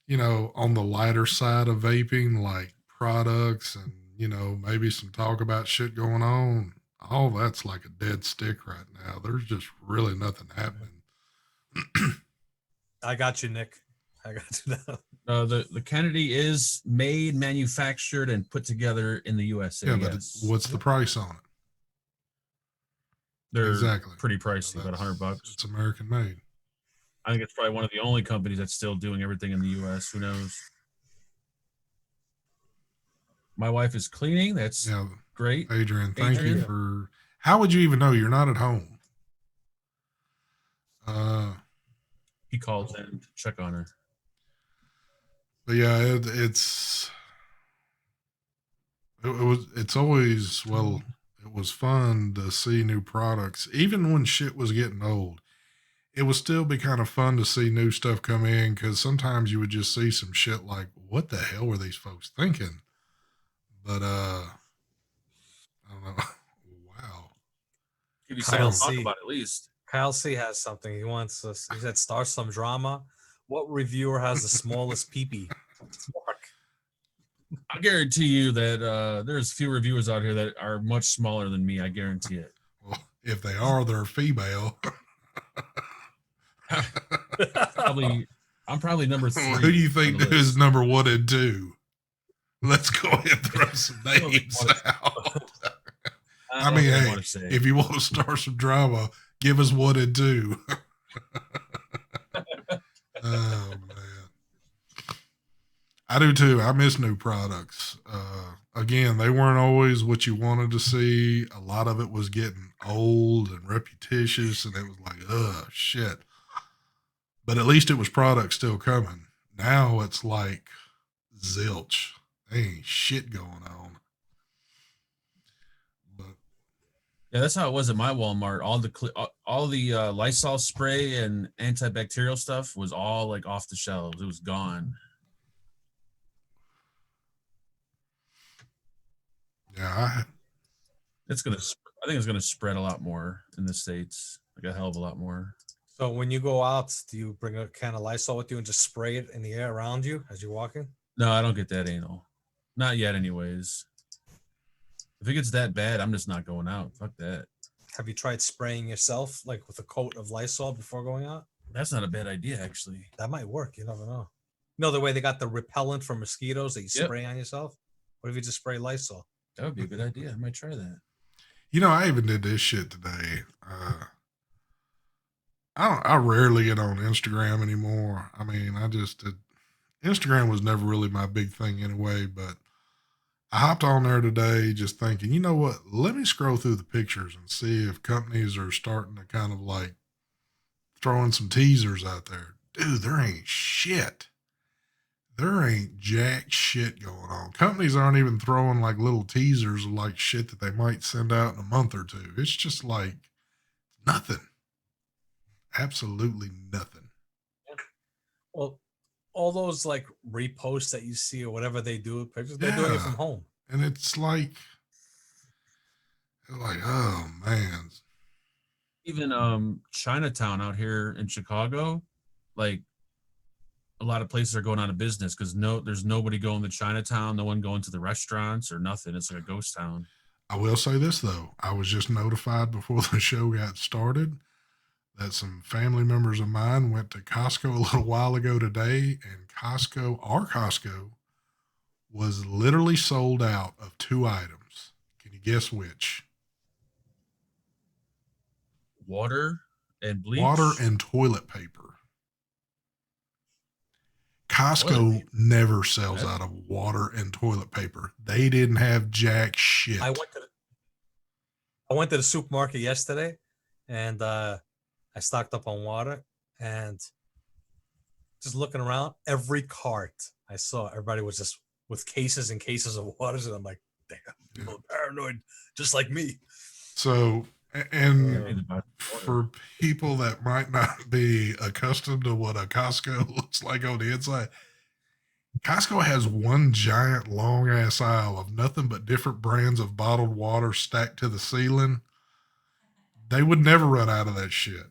you know, on the lighter side of vaping, like products and, you know, maybe some talk about shit going on, all that's like a dead stick right now. There's just really nothing happening. I got you, Nick. I got you now. The Kennedy is made, manufactured, and put together in the USA. Yeah, but yes. what's the price on it? They're Exactly. pretty pricey, about That's- $100. It's American made. I think it's probably one of the only companies that's still doing everything in the US. Who knows? My wife is cleaning. That's Yeah, great. Adrian, thank you Adrian. for. How would you even know you're not at home? He calls in to check on her. But yeah, it's always, well, it was fun to see new products, even when shit was getting old. It would still be kind of fun to see new stuff come in because sometimes you would just see some shit like, what the hell were these folks thinking? But I don't know. Wow. Give you Kyle something to talk C. about at least. Halsey has something. He wants us. He said, "Start some drama." What reviewer has the smallest peepee? Mark. I guarantee you that there's a few reviewers out here that are much smaller than me. I guarantee it. Well, if they are, they're female. I'm probably number 3. Who do you think on the is list. number 1 and 2? Let's go ahead and throw some I don't names wanna- out. I I mean, don't hey, want to say. if you want to start some drama, give us 1 and 2. Oh man, I do too. I miss new products. Again, they weren't always what you wanted to see. A lot of it was getting old and repetitious, and it was like, shit. But at least it was product still coming. Now it's like zilch. There ain't shit going on. But Yeah, that's how it was at my Walmart. All the Lysol spray and antibacterial stuff was all like off the shelves. It was gone. yeah, I think it's gonna spread a lot more in the States, like a hell of a lot more. So when you go out, do you bring a can of Lysol with you and just spray it in the air around you as you're walking? No, I don't get that anal. Not yet, anyways. If it gets that bad, I'm just not going out. Fuck that. Have you tried spraying yourself, like with a coat of Lysol before going out? That's not a bad idea, actually. That might work. You never know. You know the way they got the repellent for mosquitoes that you Yep. spray on yourself? What if you just spray Lysol? That would be a good idea. I might try that. you know, I even did this shit today. I rarely get on Instagram anymore. I mean, Instagram was never really my big thing anyway, but I hopped on there today just thinking, you know what? Let me scroll through the pictures and see if companies are starting to kind of like throwing some teasers out there. Dude, there ain't shit. There ain't jack shit going on. Companies aren't even throwing like little teasers of like shit that they might send out in a month or two. It's just like nothing. Absolutely nothing. Well, all those like reposts that you see or whatever they do, pictures, they're doing it from Yeah. home. And it's like, oh man. Even Chinatown out here in Chicago, like a lot of places are going out of business because there's nobody going to Chinatown, no one going to the restaurants or nothing. It's like a ghost town. I will say this though. I was just notified before the show got started that some family members of mine went to Costco a little while ago today, and our Costco, was literally sold out of 2 items. Can you guess which? Water and bleach. Water and toilet paper. Costco Toilet paper. never sells Okay. out of water and toilet paper. They didn't have jack shit. I went to the supermarket yesterday, and I stocked up on water, and just looking around, every cart I saw, everybody was just with cases and cases of waters, and I'm like, damn, people are paranoid, just like me. So, and Worried about water. for people that might not be accustomed to what a Costco looks like on the inside, Costco has one giant long ass aisle of nothing but different brands of bottled water stacked to the ceiling. They would never run out of that shit.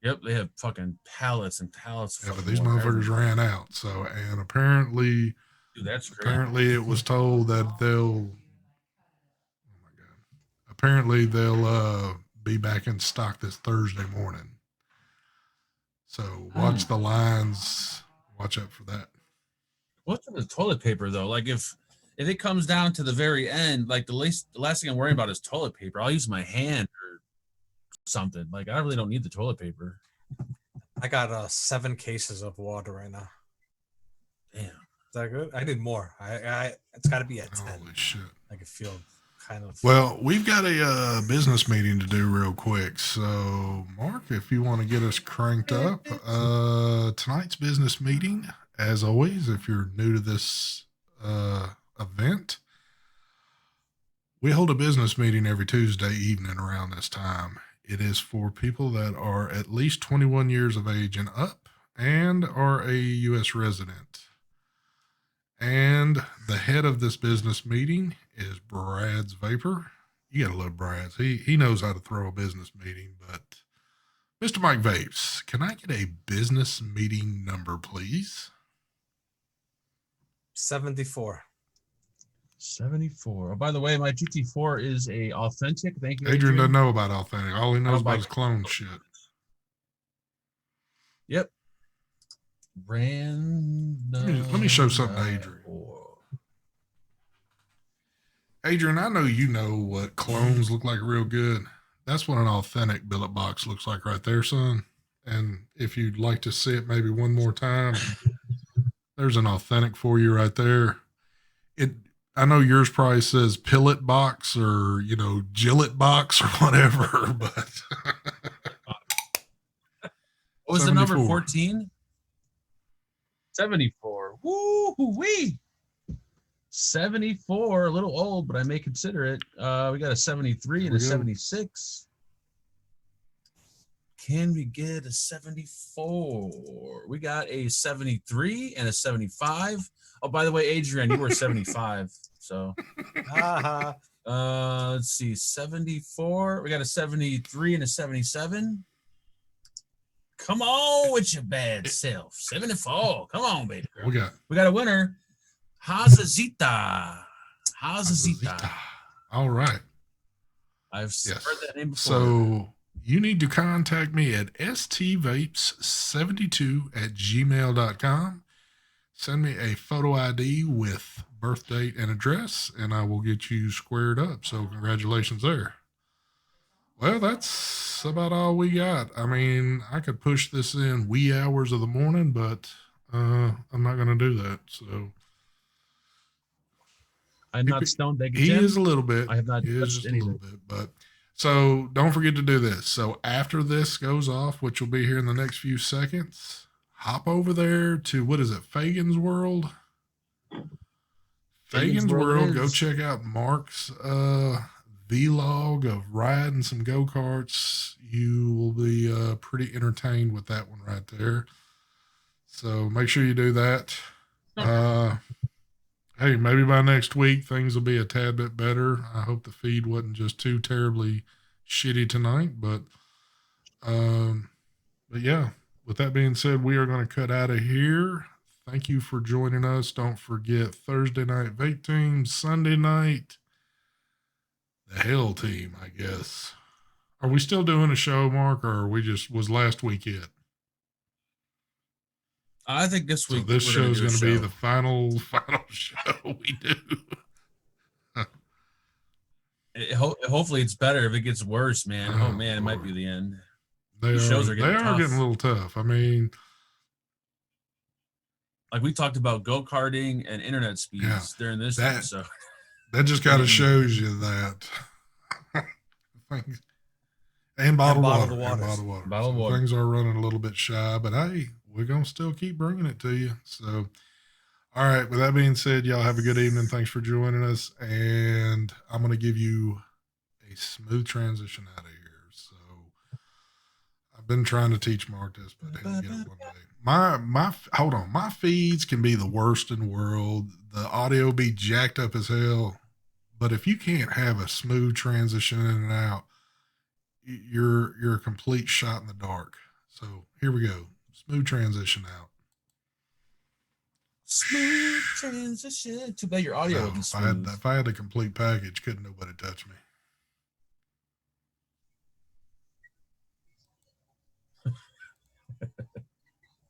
Yep, they have fucking pallets and pallets. Of Yeah, but fucking these water motherfuckers everywhere. ran out. So, and apparently Dude, that's great. Apparently, it was told that they'll. Oh my god! Apparently, they'll be back in stock this Thursday morning. So watch the lines. Watch out for that. What's the toilet paper though? Like if it comes down to the very end, like the last thing I'm worrying about is toilet paper. I'll use my hand or something. Like I really don't need the toilet paper. I got 7 cases of water right now. Damn. Is that good? I did more. I it's got to be at 10. Holy shit! I could feel kind of. Well, we've got a business meeting to do real quick. So, Mark, if you want to get us cranked up, tonight's business meeting, as always, if you're new to this event, we hold a business meeting every Tuesday evening around this time. It is for people that are at least 21 years of age and up and are a U.S. resident. And the head of this business meeting is Brad's Vapor. You gotta love Braz. He knows how to throw a business meeting. But Mr. Mike Vapes, can I get a business meeting number, please? 74. 74. Oh, by the way, my GT4 is a authentic. Thank you, Adrian doesn't know about authentic. All he knows Oh, about my- is clone shit. Yep. Random. Let me show something to Adrian. Adrian, I know you know what clones look like real good. That's what an authentic billet box looks like right there, son. And if you'd like to see it maybe one more time, there's an authentic for you right there. I know yours probably says Pillet box or, Gillette box or whatever, but What was the number? 74. 14? 74. Woo-wee. 74, a little old, but I may consider it. We got a 73 and There a we go. 76. Can we get a 74? We got a 73 and a 75. Oh, by the way, Adrian, you were 75. So Haha. let's see, 74. We got a 73 and a 77. Come on with your bad self. 74. Come on, baby. we got We got a winner. Hazazita. Hazazita. All right. I've Yes. heard that name before. So you need to contact me at stvapes72@gmail.com. Send me a photo ID with birth date and address, and I will get you squared up. So congratulations there. Well, that's about all we got. I mean, I could push this in wee hours of the morning, but I'm not going to do that. So I'm not stoned. Thank you, he Tim. is a little bit. I have not He is touched just a anything. little bit, but so don't forget to do this. So after this goes off, which will be here in the next few seconds, hop over there to what is it, Fagan's World? Fagan's World. Go check out Mark's vlog of riding some go-karts. You will be pretty entertained with that one right there. So make sure you do that. Hey, maybe by next week things will be a tad bit better. I hope the feed wasn't just too terribly shitty tonight, but yeah. With that being said, we are going to cut out of here. Thank you for joining us. Don't forget Thursday night vape team, Sunday night the Hell team, I guess. Are we still doing a show, Mark, or was last week it? I think this So week. this we're show is do a going to be show. the final show we do. Hopefully it's better. If it gets worse, man. Oh, Oh man, it might Lord. be the end. They These shows are getting tough. getting a little tough. I mean, Like we talked about go-karting and internet speeds Yeah, during this that- episode. that just kind of shows you that. And bottled water. bottled And waters. bottled water. Bottled So water. things are running a little bit shy, but hey, we're going to still keep bringing it to you. So, all right. With that being said, y'all have a good evening. Thanks for joining us. And I'm going to give you a smooth transition out of here. So, I've been trying to teach Mark this, but he'll get it one day. Hold on. My feeds can be the worst in the world. The audio be jacked up as hell. But if you can't have a smooth transition in and out, you're a complete shot in the dark. So here we go. Smooth transition out. Smooth transition. Too bad your audio No, wasn't if I had smooth. if I had the complete package, couldn't nobody touch me.